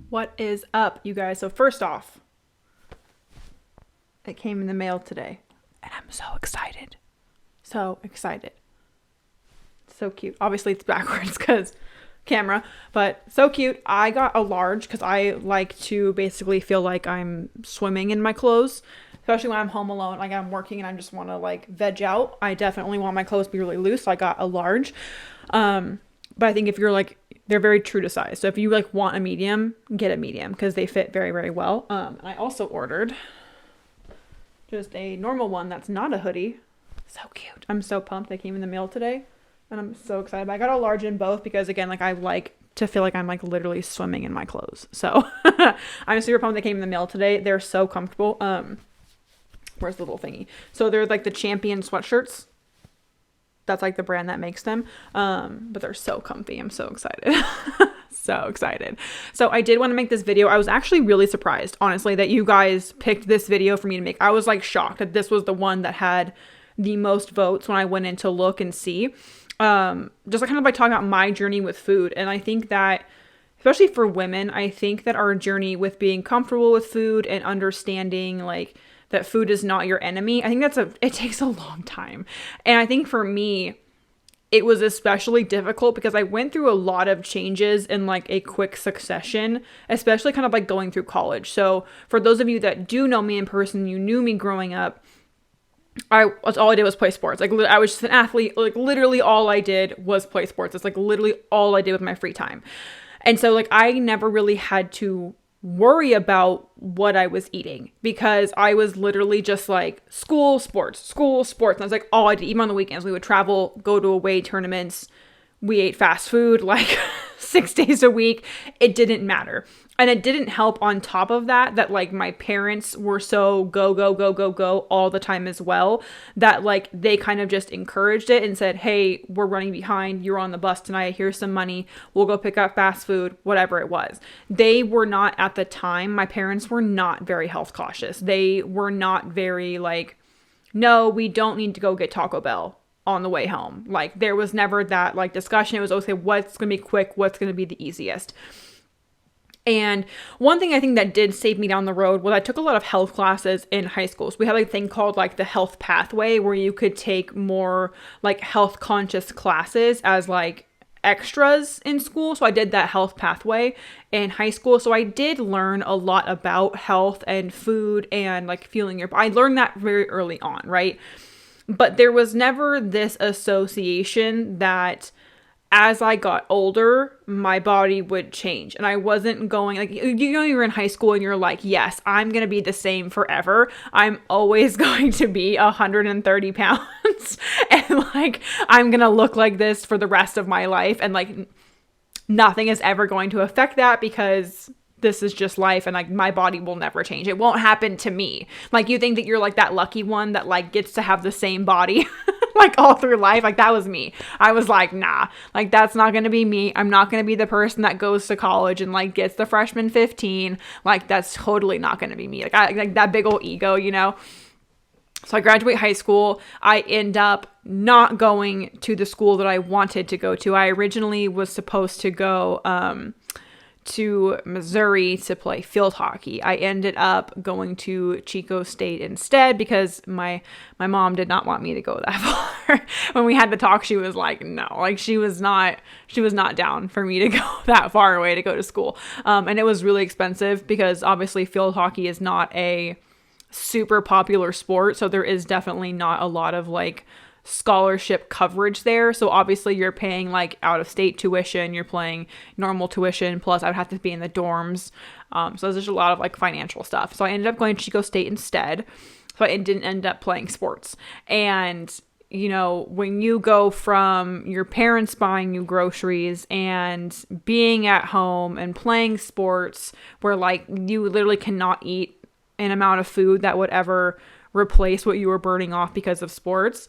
What is up, you guys? So first off, it came in the mail today, and I'm so excited. So excited. So cute. Obviously, it's backwards because camera, but so cute. I got a large because I like to basically feel like I'm swimming in my clothes, especially when I'm home alone. Like I'm working and I just want to like veg out. I definitely want my clothes to be really loose. So I got a large. But I think if you're like, they're very true to size. So if you like want a medium, get a medium because they fit very, very well. I also ordered just a normal one that's not a hoodie. So cute. I'm so pumped. They came in the mail today and I'm so excited. But I got a large in both because again, like I like to feel like I'm like literally swimming in my clothes. So I'm super pumped they came in the mail today. They're so comfortable. Where's the little thingy? So they're like the Champion sweatshirts. That's like the brand that makes them. But they're so comfy. I'm so excited. So excited. So I did want to make this video. I was actually really surprised, honestly, that you guys picked this video for me to make. I was like shocked that this was the one that had the most votes when I went in to look and see. Just like kind of like talking about my journey with food. And I think that, especially for women, I think that our journey with being comfortable with food and understanding like that food is not your enemy, I think it takes a long time. And I think for me, it was especially difficult because I went through a lot of changes in like a quick succession, especially kind of like going through college. So for those of you that do know me in person, you knew me growing up, all I did was play sports. Like I was just an athlete. Like literally all I did was play sports. It's like literally all I did with my free time. And so like I never really had to worry about what I was eating because I was literally just like school, sports. And I was like all I did. Even on the weekends, we would travel, go to away tournaments. We ate fast food like 6 days a week. It didn't matter. And it didn't help on top of that like my parents were so go all the time as well, that like they kind of just encouraged it and said, hey, we're running behind. You're on the bus tonight. Here's some money. We'll go pick up fast food, whatever it was. They were not at the time. My parents were not very health cautious. They were not very like, no, we don't need to go get Taco Bell on the way home. Like there was never that like discussion. It was okay, what's going to be quick? What's going to be the easiest? And one thing I think that did save me down the road was I took a lot of health classes in high school. So we had like a thing called like the health pathway where you could take more like health conscious classes as like extras in school. So I did that health pathway in high school. So I did learn a lot about health and food and like fueling I learned that very early on, right? But there was never this association that as I got older, my body would change. And I wasn't going like, you're in high school and you're like, yes, I'm going to be the same forever. I'm always going to be 130 pounds and like, I'm going to look like this for the rest of my life. And like, nothing is ever going to affect that because this is just life and like my body will never change. It won't happen to me. Like you think that you're like that lucky one that like gets to have the same body like all through life. Like that was me. I was like, nah, like that's not going to be me. I'm not going to be the person that goes to college and like gets the freshman 15. Like that's totally not going to be me. Like I like that big old ego, you know? So I graduate high school. I end up not going to the school that I wanted to go to. I originally was supposed to go, to Missouri to play field hockey. I ended up going to Chico State instead because my mom did not want me to go that far. When we had the talk, she was like, no, like she was not down for me to go that far away to go to school. And it was really expensive because obviously field hockey is not a super popular sport. So there is definitely not a lot of like scholarship coverage there. So obviously you're paying like out of state tuition, you're paying normal tuition, plus I would have to be in the dorms. So there's just a lot of like financial stuff. So I ended up going to Chico State instead. So I didn't end up playing sports. And you know, when you go from your parents buying you groceries and being at home and playing sports where like you literally cannot eat an amount of food that would ever replace what you were burning off because of sports,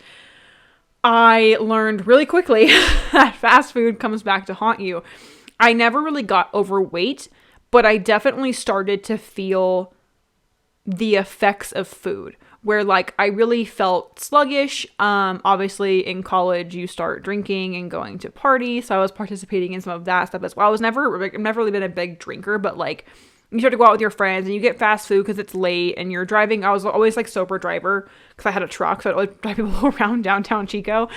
I learned really quickly that fast food comes back to haunt you. I never really got overweight, but I definitely started to feel the effects of food. where like I really felt sluggish. Obviously in college you start drinking and going to parties, so I was participating in some of that stuff as well. I've never really been a big drinker, but like you start to go out with your friends and you get fast food because it's late and you're driving. I was always like sober driver because I had a truck, so I'd always drive people around downtown Chico.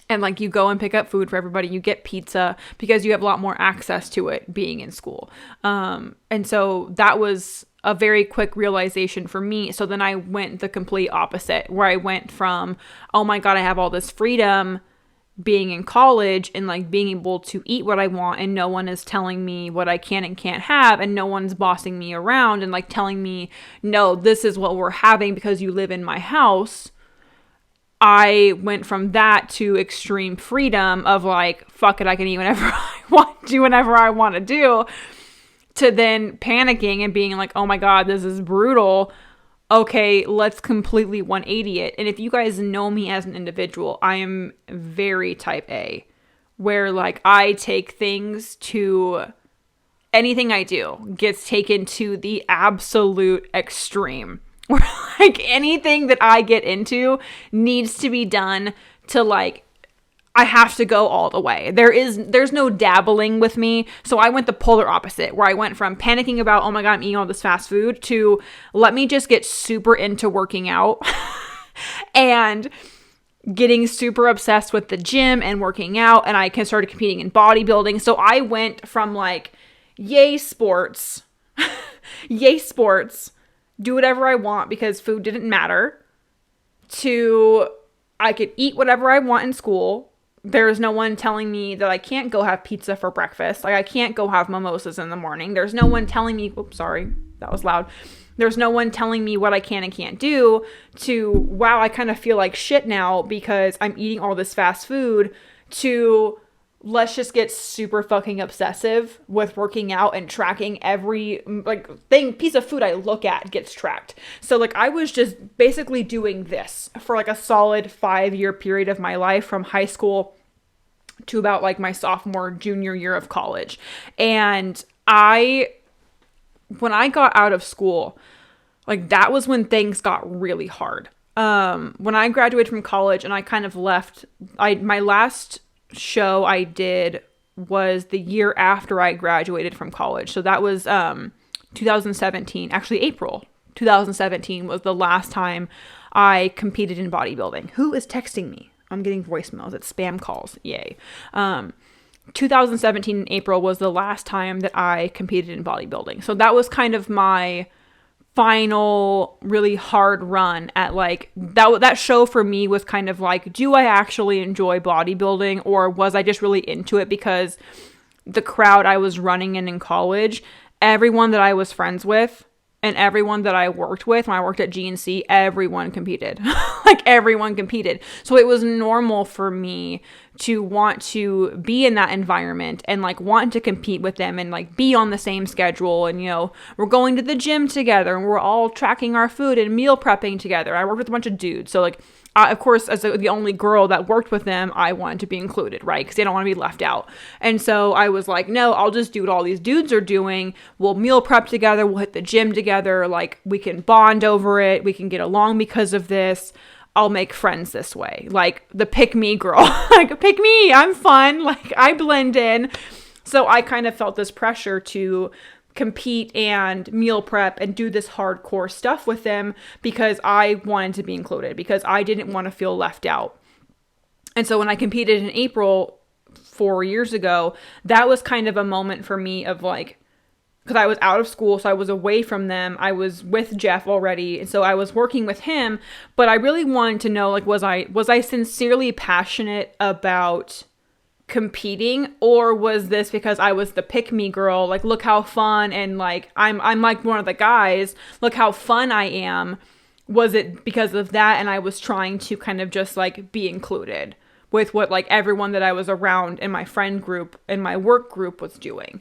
And like you go and pick up food for everybody. You get pizza because you have a lot more access to it being in school. And so that was a very quick realization for me. So then I went the complete opposite, where I went from, oh my God, I have all this freedom being in college and like being able to eat what I want and no one is telling me what I can and can't have and no one's bossing me around and like telling me, no, this is what we're having because you live in my house. I went from that to extreme freedom of like, fuck it, I can eat whenever I want, do whenever I want to do, to then panicking and being like, oh my God, this is brutal. Okay, let's completely 180 it. And if you guys know me as an individual, I am very type A, where like I take things to, anything I do gets taken to the absolute extreme. Where like anything that I get into needs to be done to like, I have to go all the way. There's no dabbling with me. So I went the polar opposite, where I went from panicking about, oh my God, I'm eating all this fast food, to let me just get super into working out and getting super obsessed with the gym and working out. And I started competing in bodybuilding. So I went from like, yay sports, yay sports, do whatever I want because food didn't matter, to I could eat whatever I want in school. There's no one telling me that I can't go have pizza for breakfast. Like I can't go have mimosas in the morning. There's no one telling me, oops, sorry, that was loud. There's no one telling me what I can and can't do, to, wow, I kind of feel like shit now because I'm eating all this fast food, to let's just get super fucking obsessive with working out and tracking every like piece of food I look at gets tracked. So like I was just basically doing this for like a solid 5-year period of my life, from high school to about like my sophomore, junior year of college. And when I got out of school, like that was when things got really hard. When I graduated from college and I kind of left, my last show I did was the year after I graduated from college. So that was 2017. Actually, April 2017 was the last time I competed in bodybuilding. Who is texting me? I'm getting voicemails. It's spam calls. Yay. 2017 in April was the last time that I competed in bodybuilding. So that was kind of my final really hard run at like that show for me was kind of like, do I actually enjoy bodybuilding, or was I just really into it because the crowd I was running in college, everyone that I was friends with and everyone that I worked with when I worked at GNC, everyone competed. Like everyone competed. So it was normal for me to want to be in that environment and like want to compete with them and like be on the same schedule. And, you know, we're going to the gym together and we're all tracking our food and meal prepping together. I worked with a bunch of dudes. So like, of course, as the only girl that worked with them, I wanted to be included, right? Because they don't want to be left out. And so I was like, no, I'll just do what all these dudes are doing. We'll meal prep together. We'll hit the gym together. Like, we can bond over it. We can get along because of this. I'll make friends this way. Like, the pick me girl. Like, pick me. I'm fun. Like, I blend in. So I kind of felt this pressure to compete and meal prep and do this hardcore stuff with them because I wanted to be included, because I didn't want to feel left out. And so when I competed in April 4 years ago, that was kind of a moment for me of like, because I was out of school, so I was away from them. I was with Jeff already, and so I was working with him, but I really wanted to know, like, was I sincerely passionate about competing, or was this because I was the pick me girl? Like, look how fun, and like I'm like one of the guys, look how fun I am. Was it because of that, and I was trying to kind of just like be included with what like everyone that I was around in my friend group and my work group was doing?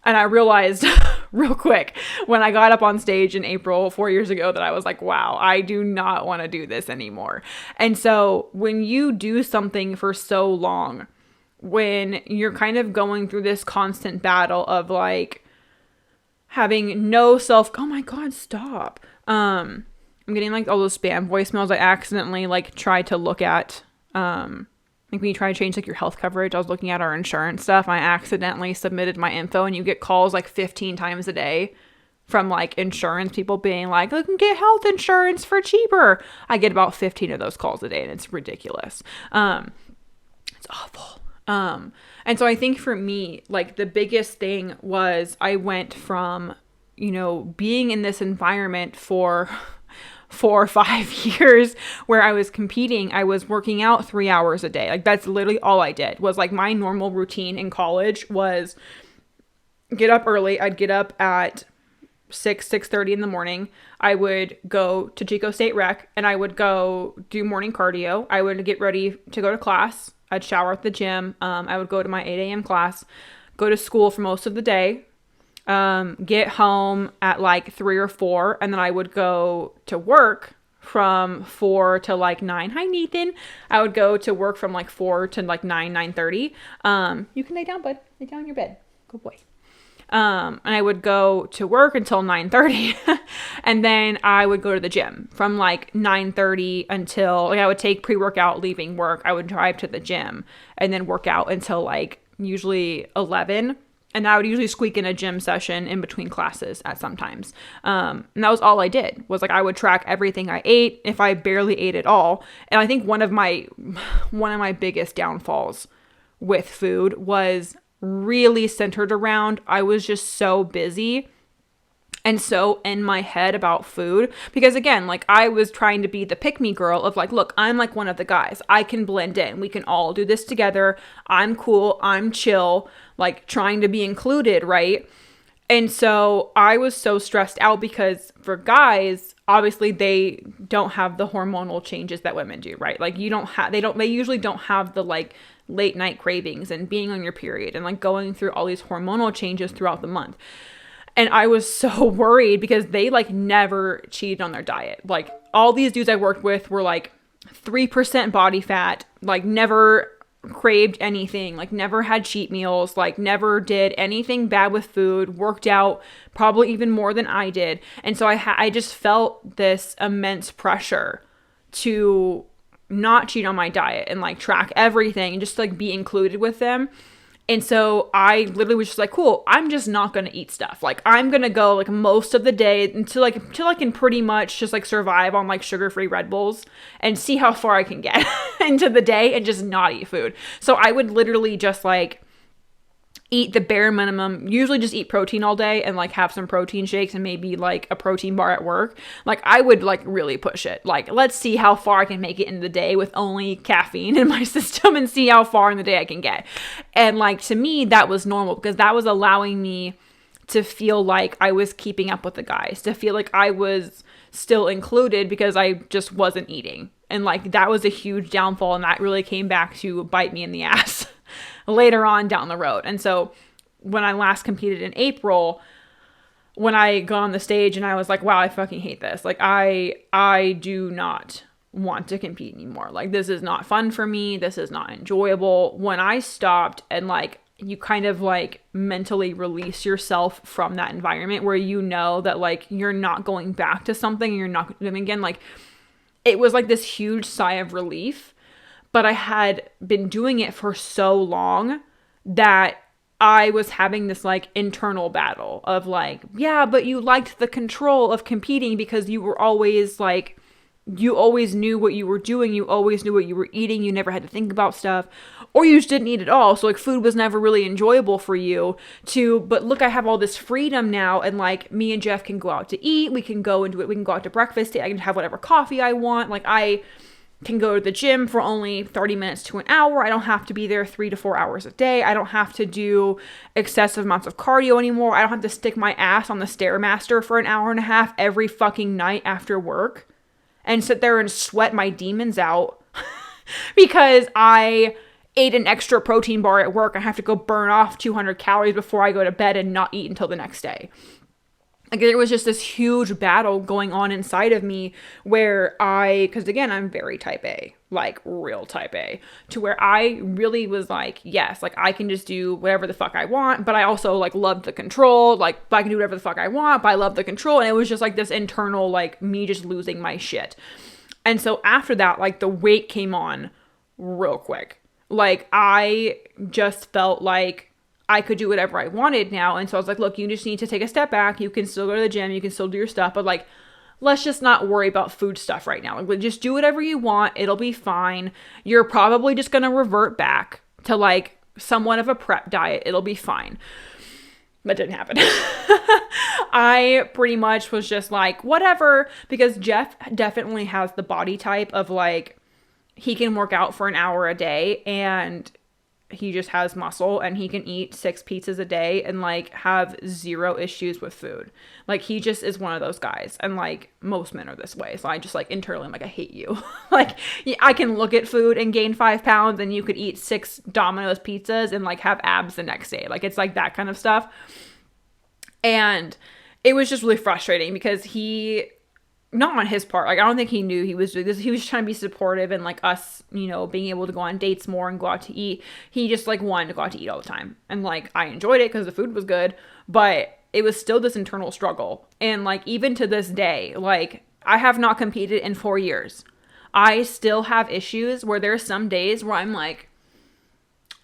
And I realized real quick when I got up on stage in April 4 years ago that I was like, wow, I do not want to do this anymore. And so when you do something for so long, when you're kind of going through this constant battle of like, having no self, oh my God, stop. I'm getting like all those spam voicemails. I accidentally like tried to look at, like when you try to change like your health coverage, I was looking at our insurance stuff. And I accidentally submitted my info, and you get calls like 15 times a day from like insurance people being like, "I can get health insurance for cheaper." I get about 15 of those calls a day, and it's ridiculous. It's awful. And so I think for me, like the biggest thing was I went from, being in this environment for 4 or 5 years where I was competing. I was working out 3 hours a day. Like that's literally all I did. Was like my normal routine in college was get up early. I'd get up at 6:30 in the morning. I would go to Chico State Rec and I would go do morning cardio. I would get ready to go to class. I'd shower at the gym. I would go to my 8 a.m. class, go to school for most of the day, get home at like 3 or 4, and then I would go to work from 4 to like 9. Hi, Nathan. I would go to work from like 4 to like 9:30. You can lay down, bud. Lay down in your bed. Good boy. And I would go to work until 9:30 and then I would go to the gym from like 9:30 until like I would take pre-workout leaving work. I would drive to the gym and then work out until like usually 11. And I would usually squeak in a gym session in between classes at sometimes. And that was all I did was like, I would track everything I ate if I barely ate at all. And I think one of my biggest downfalls with food was really centered around I was just so busy and so in my head about food because again, like I was trying to be the pick me girl of like, look, I'm like one of the guys. I can blend in. We can all do this together. I'm cool. I'm chill, like trying to be included, right? And so I was so stressed out because for guys, obviously they don't have the hormonal changes that women do, right? Like they usually don't have the like late night cravings and being on your period and like going through all these hormonal changes throughout the month. And I was so worried because they like never cheated on their diet. Like all these dudes I worked with were like 3% body fat, like never craved anything, like never had cheat meals, like never did anything bad with food, worked out probably even more than I did. And so I just felt this immense pressure to not cheat on my diet and like track everything and just like be included with them. And so I literally was just like, cool, I'm just not going to eat stuff. Like I'm going to go like most of the day until I can pretty much just like survive on like sugar-free Red Bulls and see how far I can get into the day and just not eat food. So I would literally just like eat the bare minimum, usually just eat protein all day and like have some protein shakes and maybe like a protein bar at work. Like I would like really push it. Like let's see how far I can make it in the day with only caffeine in my system and see how far in the day I can get. And like to me, that was normal because that was allowing me to feel like I was keeping up with the guys, to feel like I was still included because I just wasn't eating. And like that was a huge downfall and that really came back to bite me in the ass later on down the road. And so when I last competed in April, when I got on the stage and I was like, wow, I fucking hate this. Like I do not want to compete anymore. Like this is not fun for me. This is not enjoyable. When I stopped and like you kind of like mentally release yourself from that environment where you know that like you're not going back to something and you're not doing again, like it was like this huge sigh of relief. But I had been doing it for so long that I was having this like internal battle of like, yeah, but you liked the control of competing because you were always like, you always knew what you were doing. You always knew what you were eating. You never had to think about stuff, or you just didn't eat at all. So like food was never really enjoyable for you but look, I have all this freedom now. And like me and Jeff can go out to eat. We can go into it. We can go out to breakfast. I can have whatever coffee I want. Like I can go to the gym for only 30 minutes to an hour. I don't have to be there 3 to 4 hours a day. I don't have to do excessive amounts of cardio anymore. I don't have to stick my ass on the Stairmaster for an hour and a half every fucking night after work and sit there and sweat my demons out because I ate an extra protein bar at work. I have to go burn off 200 calories before I go to bed and not eat until the next day. Like there was just this huge battle going on inside of me where because again, I'm very type A, like real type A, to where I really was like, yes, like I can just do whatever the fuck I want, but I also like love the control, like I can do whatever the fuck I want, but I love the control. And it was just like this internal, like me just losing my shit. And so after that, like the weight came on real quick. Like I just felt like I could do whatever I wanted now. And so I was like, look, you just need to take a step back. You can still go to the gym. You can still do your stuff. But like, let's just not worry about food stuff right now. Like, just do whatever you want. It'll be fine. You're probably just going to revert back to like somewhat of a prep diet. It'll be fine. That didn't happen. I pretty much was just like, whatever. Because Jeff definitely has the body type of like, he can work out for an hour a day and he just has muscle and he can eat 6 pizzas a day and like have zero issues with food. Like he just is one of those guys. And like most men are this way. So I just like internally I'm like, I hate you. Like I can look at food and gain 5 pounds and you could eat 6 Domino's pizzas and like have abs the next day. Like it's like that kind of stuff. And it was just really frustrating because not on his part, like I don't think he knew he was doing this. He was trying to be supportive and like us, you know, being able to go on dates more and go out to eat. He just like wanted to go out to eat all the time. And like I enjoyed it because the food was good, but it was still this internal struggle. And like even to this day, like I have not competed in 4 years. I still have issues where there's some days where I'm like,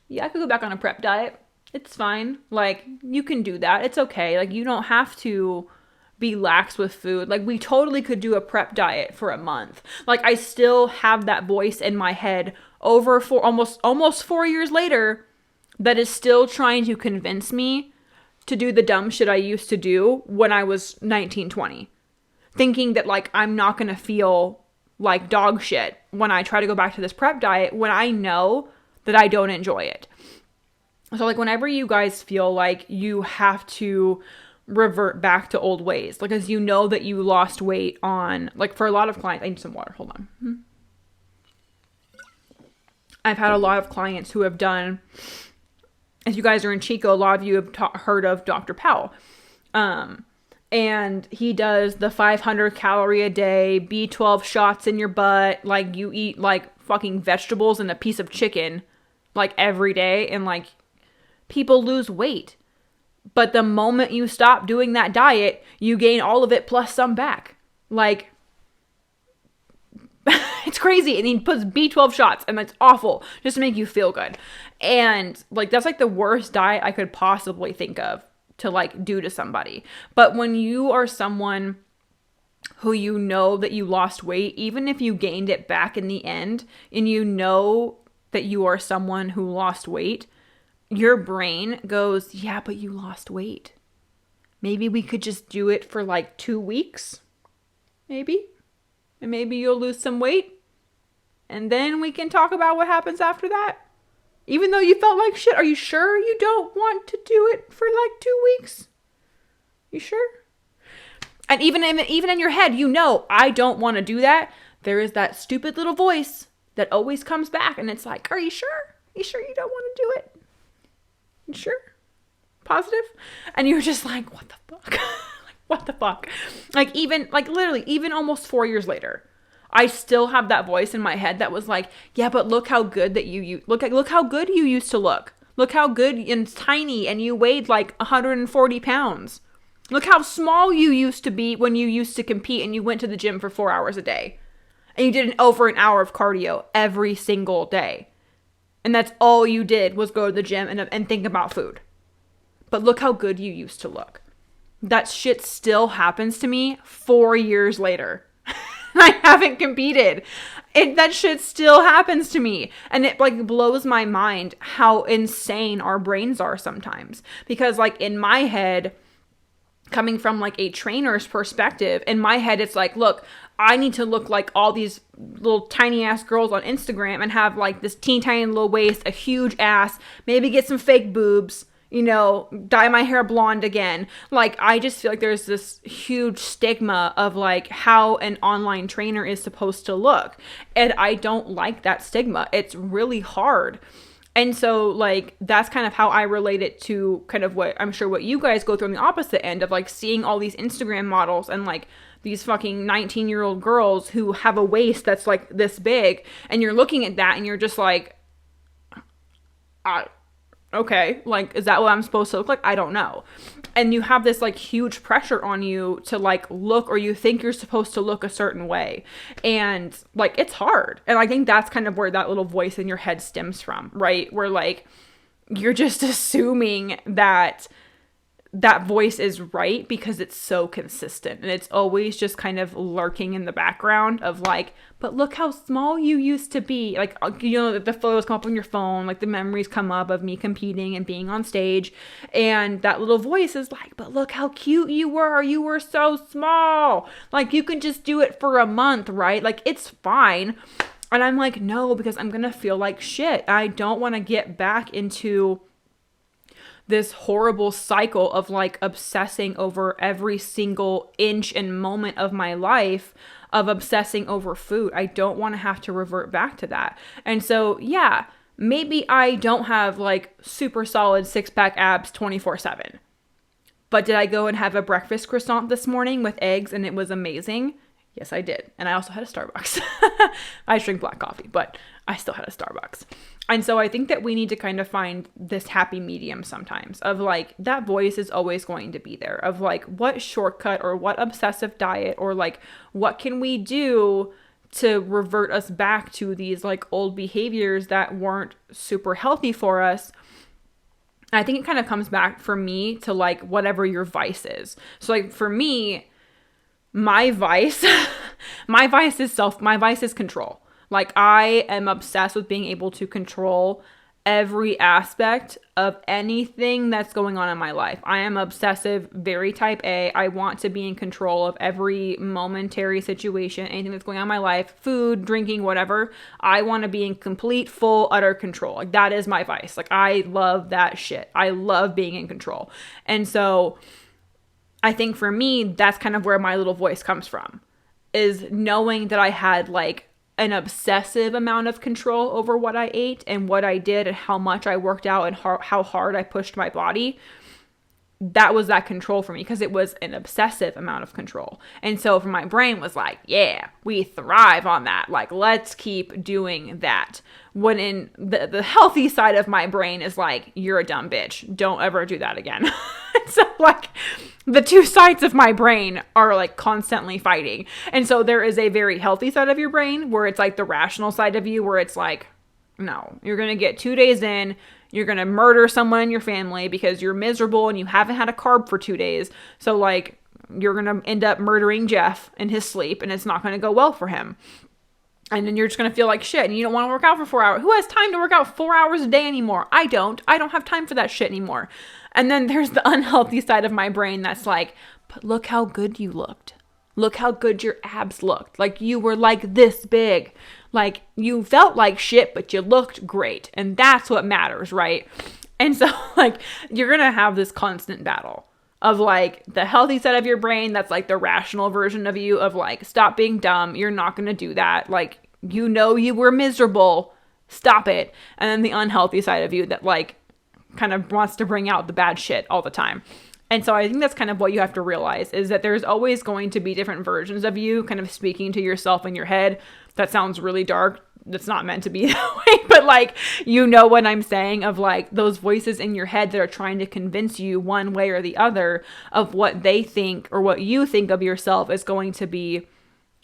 yeah, I could go back on a prep diet. It's fine. Like you can do that. It's okay. Like you don't have to be lax with food. Like we totally could do a prep diet for a month. Like I still have that voice in my head over for almost 4 years later that is still trying to convince me to do the dumb shit I used to do when I was 19, 20. Thinking that like I'm not going to feel like dog shit when I try to go back to this prep diet when I know that I don't enjoy it. So like whenever you guys feel like you have to revert back to old ways, like as you know that you lost weight on, like for a lot of clients, I need some water, hold on. I've had a lot of clients who have done, if you guys are in Chico, a lot of you have heard of Dr. Powell. And he does the 500 calorie a day, B12 shots in your butt, like you eat like fucking vegetables and a piece of chicken like every day, and like people lose weight. But the moment you stop doing that diet, you gain all of it plus some back. Like, it's crazy. And he puts B12 shots and that's awful just to make you feel good. And like, that's like the worst diet I could possibly think of to like do to somebody. But when you are someone who you know that you lost weight, even if you gained it back in the end, and you know that you are someone who lost weight, your brain goes, yeah, but you lost weight. Maybe we could just do it for like 2 weeks. Maybe. And maybe you'll lose some weight. And then we can talk about what happens after that. Even though you felt like shit, are you sure you don't want to do it for like 2 weeks? You sure? And even in your head, you know, I don't want to do that. There is that stupid little voice that always comes back. And it's like, are you sure? You sure you don't want to do it? You sure? Positive? And you're just like, what the fuck? Like, what the fuck? Like even, like literally, even almost 4 years later, I still have that voice in my head that was like, yeah, but look how good that you look how good you used to look. Look how good and tiny, and you weighed like 140 pounds. Look how small you used to be when you used to compete and you went to the gym for 4 hours a day. And you did over an hour of cardio every single day. And that's all you did was go to the gym and think about food. But look how good you used to look. That shit still happens to me 4 years later. I haven't competed. That shit still happens to me. And it like blows my mind how insane our brains are sometimes. Because like in my head, coming from like a trainer's perspective, in my head it's like, look, I need to look like all these little tiny ass girls on Instagram and have like this teeny tiny little waist, a huge ass, maybe get some fake boobs, you know, dye my hair blonde again. Like, I just feel like there's this huge stigma of like how an online trainer is supposed to look. And I don't like that stigma. It's really hard. And so like that's kind of how I relate it to kind of what I'm sure what you guys go through on the opposite end of like seeing all these Instagram models and like these fucking 19-year-old girls who have a waist that's like this big, and you're looking at that and you're just like, okay, like, is that what I'm supposed to look like? I don't know. And you have this like huge pressure on you to like look, or you think you're supposed to look a certain way. And like, it's hard. And I think that's kind of where that little voice in your head stems from, right? Where like, you're just assuming that that voice is right because it's so consistent, and it's always just kind of lurking in the background of like, but look how small you used to be. Like, you know, the photos come up on your phone, like the memories come up of me competing and being on stage, and that little voice is like, but look how cute you were so small, like you can just do it for a month, right? Like, it's fine. And I'm like, no, because I'm gonna feel like shit. I don't want to get back into this horrible cycle of like obsessing over every single inch and moment of my life, of obsessing over food. I don't want to have to revert back to that. And so, yeah, maybe I don't have like super solid 6-pack abs 24/7. But did I go and have a breakfast croissant this morning with eggs and it was amazing? Yes, I did. And I also had a Starbucks. I drink black coffee, but I still had a Starbucks. And so I think that we need to kind of find this happy medium sometimes of like, that voice is always going to be there, of like, what shortcut or what obsessive diet or like, what can we do to revert us back to these like old behaviors that weren't super healthy for us. And I think it kind of comes back for me to like whatever your vice is. So like for me, my vice, my vice is control. Like, I am obsessed with being able to control every aspect of anything that's going on in my life. I am obsessive, very type A. I want to be in control of every momentary situation, anything that's going on in my life, food, drinking, whatever. I want to be in complete, full, utter control. Like, that is my vice. Like, I love that shit. I love being in control. And so I think for me, that's kind of where my little voice comes from, is knowing that I had like an obsessive amount of control over what I ate and what I did and how much I worked out and how hard I pushed my body. That was that control for me because it was an obsessive amount of control. And so for my brain was like, yeah, we thrive on that. Like, let's keep doing that. When in the healthy side of my brain is like, you're a dumb bitch. Don't ever do that again. So like the two sides of my brain are like constantly fighting. And so there is a very healthy side of your brain where it's like the rational side of you where it's like, no, you're going to get 2 days in, you're going to murder someone in your family because you're miserable and you haven't had a carb for 2 days. So like you're going to end up murdering Jeff in his sleep and it's not going to go well for him. And then you're just going to feel like shit and you don't want to work out for 4 hours. Who has time to work out 4 hours a day anymore? I don't have time for that shit anymore. And then there's the unhealthy side of my brain that's like, but look how good you looked. Look how good your abs looked. Like you were like this big. Like you felt like shit, but you looked great. And that's what matters, right? And so like you're going to have this constant battle of like the healthy side of your brain. That's like the rational version of you of like, stop being dumb. You're not going to do that. Like, you know, you were miserable. Stop it. And then the unhealthy side of you that like kind of wants to bring out the bad shit all the time. And so I think that's kind of what you have to realize is that there's always going to be different versions of you kind of speaking to yourself in your head. That sounds really dark. That's not meant to be that way, but like, you know what I'm saying, of like those voices in your head that are trying to convince you one way or the other of what they think or what you think of yourself is going to be,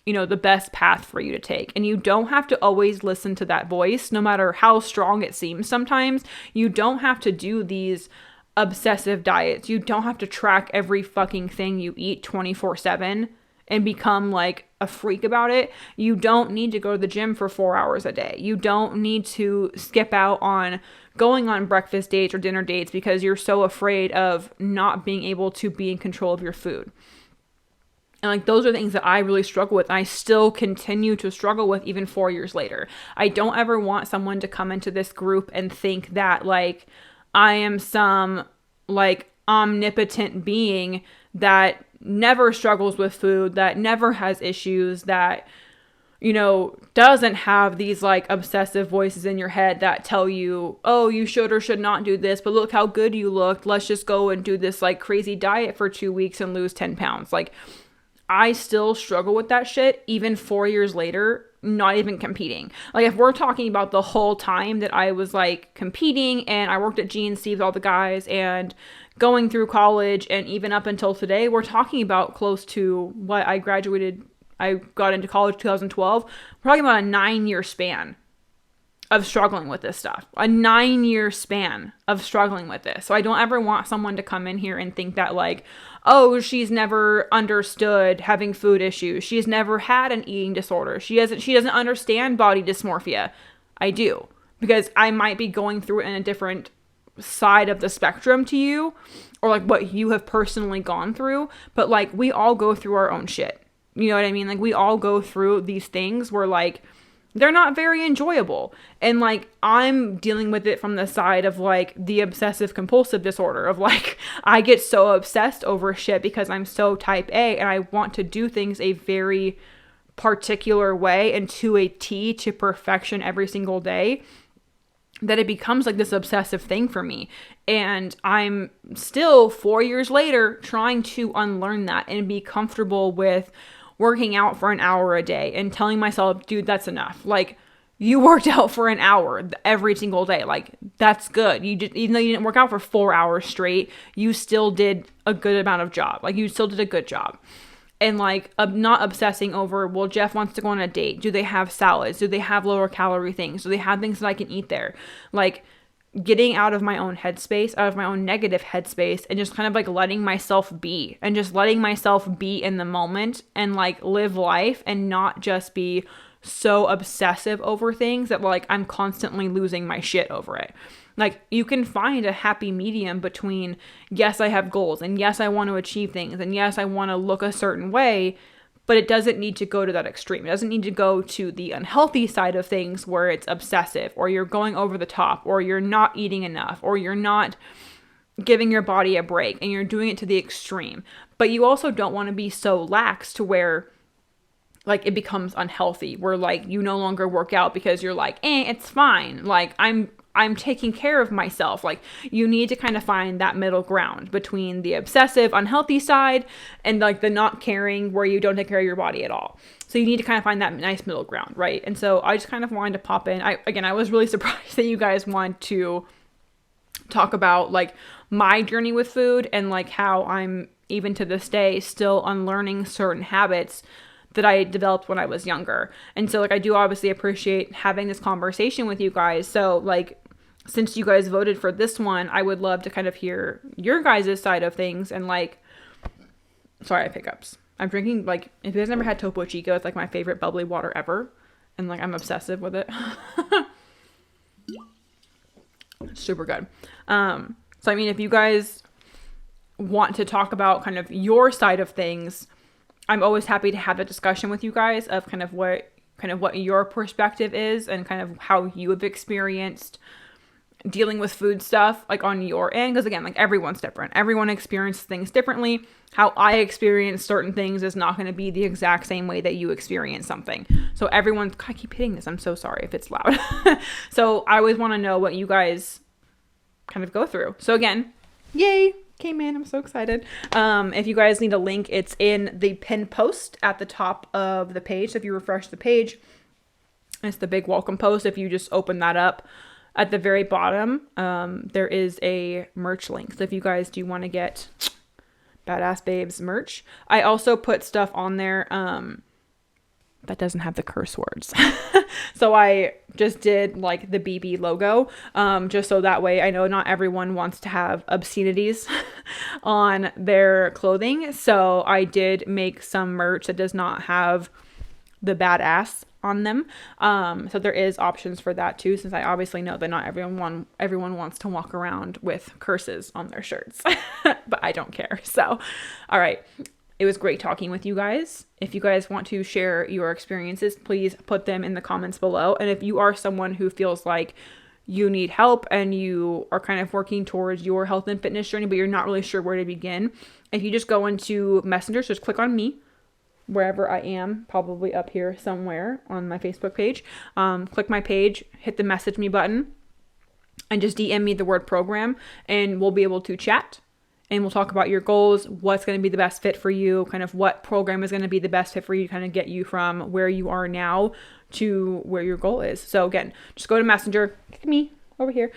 you know, the best path for you to take. And you don't have to always listen to that voice, no matter how strong it seems sometimes. You don't have to do these obsessive diets. You don't have to track every fucking thing you eat 24/7 and become like a freak about it. You don't need to go to the gym for 4 hours a day. You don't need to skip out on going on breakfast dates or dinner dates because you're so afraid of not being able to be in control of your food. And like, those are things that I really struggle with. And I still continue to struggle with even 4 years later. I don't ever want someone to come into this group and think that like I am some like omnipotent being that never struggles with food, that never has issues, that doesn't have these like obsessive voices in your head that tell you, oh, you should or should not do this, but look how good you looked. Let's just go and do this like crazy diet for 2 weeks and lose 10 pounds. Like, I still struggle with that shit even 4 years later, not even competing. Like, if we're talking about the whole time that I was like competing and I worked at GNC with all the guys and going through college and even up until today, we're talking about close to what I got into college 2012. We're talking about a 9-year span of struggling with this stuff. A 9-year span of struggling with this. So I don't ever want someone to come in here and think that like, oh, she's never understood having food issues. She's never had an eating disorder. She doesn't understand body dysmorphia. I do. Because I might be going through it in a different side of the spectrum to you, or like what you have personally gone through. But like, we all go through our own shit. You know what I mean? Like, we all go through these things where like, they're not very enjoyable. And like, I'm dealing with it from the side of like the obsessive compulsive disorder of like, I get so obsessed over shit because I'm so type A and I want to do things a very particular way and to a T, to perfection every single day, that it becomes like this obsessive thing for me. And I'm still 4 years later trying to unlearn that and be comfortable with working out for an hour a day and telling myself, dude, that's enough. Like, you worked out for an hour every single day. Like, that's good. Even though you didn't work out for 4 hours straight, you still did a good amount of job. Like, you still did a good job. And like, not obsessing over, well, Jeff wants to go on a date. Do they have salads? Do they have lower calorie things? Do they have things that I can eat there? Like, getting out of my own headspace, out of my own negative headspace, and just kind of like letting myself be, and just letting myself be in the moment and like live life and not just be so obsessive over things that like I'm constantly losing my shit over it. Like, you can find a happy medium between, yes, I have goals, and yes, I want to achieve things, and yes, I want to look a certain way, but it doesn't need to go to that extreme. It doesn't need to go to the unhealthy side of things where it's obsessive, or you're going over the top, or you're not eating enough, or you're not giving your body a break and you're doing it to the extreme. But you also don't want to be so lax to where like it becomes unhealthy, where like you no longer work out because you're like, it's fine. Like, I'm taking care of myself. Like, you need to kind of find that middle ground between the obsessive, unhealthy side and like the not caring where you don't take care of your body at all. So you need to kind of find that nice middle ground, right? And so I just kind of wanted to pop in. I was really surprised that you guys want to talk about like my journey with food and like how I'm even to this day still unlearning certain habits that I developed when I was younger. And so like, I do obviously appreciate having this conversation with you guys. So like, since you guys voted for this one, I would love to kind of hear your guys' side of things. And like, sorry, I have hiccups. I'm drinking, like, if you guys never had Topo Chico, it's like my favorite bubbly water ever. And like, I'm obsessive with it. Super good. So I mean, if you guys want to talk about kind of your side of things, I'm always happy to have a discussion with you guys of kind of what your perspective is and kind of how you have experienced dealing with food stuff like on your end. Because again, like, everyone's different. Everyone experiences things differently. How I experience certain things is not going to be the exact same way that you experience something. So everyone, I keep hitting this. I'm so sorry if it's loud. So I always want to know what you guys kind of go through. So again, yay, came in. I'm so excited. If you guys need a link, it's in the pinned post at the top of the page. So if you refresh the page, it's the big welcome post. If you just open that up, at the very bottom, there is a merch link. So if you guys do want to get Badass Babes merch, I also put stuff on there that doesn't have the curse words. So I just did like the BB logo, just so that way I know not everyone wants to have obscenities on their clothing. So I did make some merch that does not have the badass on them. So there is options for that too, since I obviously know that not everyone wants to walk around with curses on their shirts, but I don't care. So, all right. It was great talking with you guys. If you guys want to share your experiences, please put them in the comments below. And if you are someone who feels like you need help and you are kind of working towards your health and fitness journey, but you're not really sure where to begin, if you just go into Messenger, so just click on me, wherever I am, probably up here somewhere on my Facebook page. Click my page, hit the message me button, and just DM me the word program, and we'll be able to chat. And we'll talk about your goals, what's going to be the best fit for you, kind of what program is going to be the best fit for you to kind of get you from where you are now to where your goal is. So again, just go to Messenger, me over here,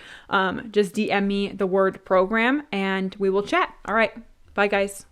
just DM me the word program, and we will chat. All right. Bye, guys.